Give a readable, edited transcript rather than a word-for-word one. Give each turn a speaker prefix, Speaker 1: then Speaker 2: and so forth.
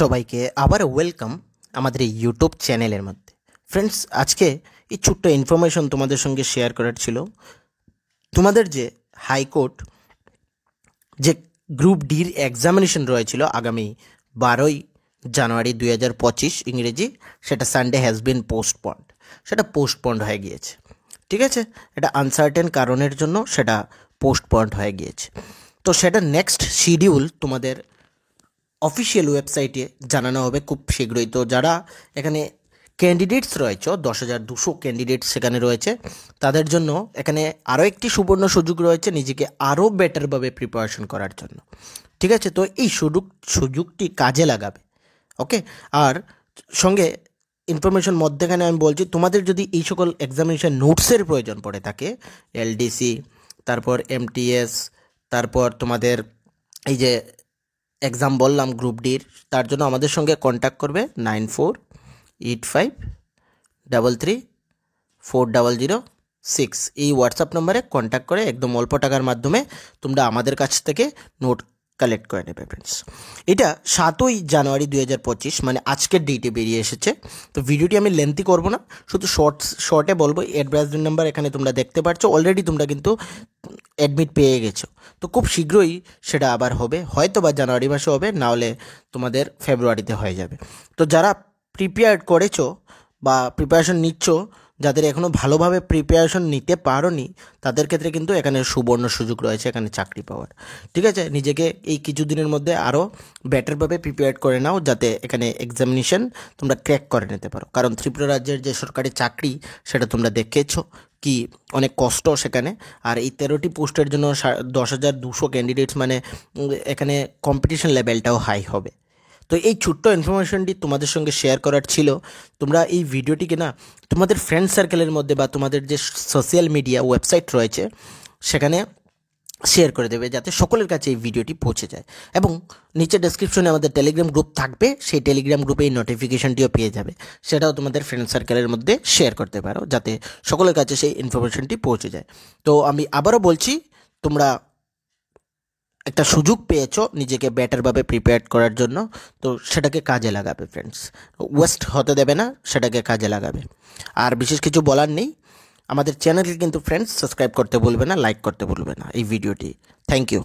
Speaker 1: সবাইকে আবার ওয়েলকাম আমাদের এই ইউটিউব চ্যানেলের মধ্যে। ফ্রেন্ডস, আজকে এই ছোট্ট ইনফরমেশন তোমাদের সঙ্গে শেয়ার করার ছিল। তোমাদের যে হাইকোর্ট যে গ্রুপ ডির এক্সামিনেশন রয়েছিল আগামী 12 জানুয়ারি 2025 ইংরেজি, সেটা সানডে হ্যাজ বিন পোস্টপন্ড। সেটা পোস্টপন্ড হয়ে গিয়েছে। ঠিক আছে, এটা আনসার্টেন কারণের জন্য সেটা পোস্টপন্ড হয়ে গিয়েছে। তো সেটা নেক্সট শিডিউল তোমাদের অফিসিয়াল ওয়েবসাইটে জানানো হবে খুব শীঘ্রই। তো যারা এখানে ক্যান্ডিডেটস রয়েছে, 10,200 ক্যান্ডিডেটস সেখানে রয়েছে, তাদের জন্য এখানে আরও একটি সুবর্ণ সুযোগ রয়েছে নিজেকে আরও বেটারভাবে প্রিপারেশন করার জন্য। ঠিক আছে, তো এই সুযোগটি কাজে লাগাবে। ওকে, আর সঙ্গে ইনফরমেশন মধ্যেখানে আমি বলছি, তোমাদের যদি এই সকল এক্সামিনেশন নোটসের প্রয়োজন পড়ে থাকে, এলডিসি, তারপর এমটিএস, তারপর তোমাদের এই যে এক্সাম বললাম গ্রুপ ডির, তার জন্য আমাদের সঙ্গে কন্ট্যাক্ট করবে 9485334006 এই হোয়াটসঅ্যাপ নম্বরে কন্ট্যাক্ট করে একদম অল্প টাকার মাধ্যমে তোমরা আমাদের কাছ থেকে নোট কালেক্ট করে নেবে। ফ্রেন্ডস, এটা 7 জানুয়ারি 2025 মানে আজকের ডেটে বেরিয়ে এসেছে। তো ভিডিওটি আমি লেন্থি করব না, শুধু শর্টে বলবো। অ্যাডভাইসমেন্ট নাম্বার এখানে তোমরা দেখতে পাচ্ছ, অলরেডি তোমরা কিন্তু অ্যাডমিট পেয়ে গেছো। তো খুব শীঘ্রই সেটা আবার হবে, হয়তো বা জানুয়ারি মাসে হবে, না হলে তোমাদের ফেব্রুয়ারিতে হয়ে যাবে। তো যারা প্রিপেয়ার করেছো বা প্রিপারেশন নিচ্ছ, যাদের এখনও ভালোভাবে প্রিপারেশন নিতে পারোনি, তাদের ক্ষেত্রে কিন্তু এখানে সুবর্ণ সুযোগ রয়েছে এখানে চাকরি পাওয়ার। ঠিক আছে, নিজেকে এই কিছুদিনের মধ্যে আরও বেটারভাবে প্রিপেয়ার করে নাও, যাতে এখানে এক্সামিনেশন তোমরা ক্র্যাক করে নিতে পারো। কারণ ত্রিপুরা রাজ্যের যে সরকারি চাকরি, সেটা তোমরা দেখেছো কি অনেক কষ্ট সেখানে। আর এই 13টি পোস্টের জন্য 10,200 ক্যান্ডিডেটস, মানে এখানে কম্পিটিশন লেভেলটাও হাই হবে। তো এই ছোট্ট ইনফরমেশনটি তোমাদের সঙ্গে শেয়ার করার ছিল। তোমরা এই ভিডিওটিকে না তোমাদের ফ্রেন্ড সার্কেলের মধ্যে বা তোমাদের যে সোশ্যাল মিডিয়া ওয়েবসাইট রয়েছে সেখানে শেয়ার করে দেবে, যাতে সকলের কাছে এই ভিডিওটি পৌঁছে যায়। এবং নিচে ডেসক্রিপশনে আমাদের টেলিগ্রাম গ্রুপ থাকবে, সেই টেলিগ্রাম গ্রুপে এই নোটিফিকেশনটিও পেয়ে যাবে। সেটাও তোমাদের ফ্রেন্ড সার্কেলের মধ্যে শেয়ার করতে পারো, যাতে সকলের কাছে সেই ইনফরমেশনটি পৌঁছে যায়। তো আমি আবারও বলছি, তোমরা একটা সুযোগ পেয়েছো নিজেকে বেটারভাবে প্রিপেয়ার করার জন্য, তো সেটাকে কাজে লাগাবে। ফ্রেন্ডস, ওয়েস্ট হতে দেবে না, সেটাকে কাজে লাগাবে। আর বিশেষ কিছু বলার নেই। আমাদের চ্যানেলকে কিন্তু ফ্রেন্ডস সাবস্ক্রাইব করতে ভুলবে না, লাইক করতে ভুলবে না এই ভিডিওটি। Thank you.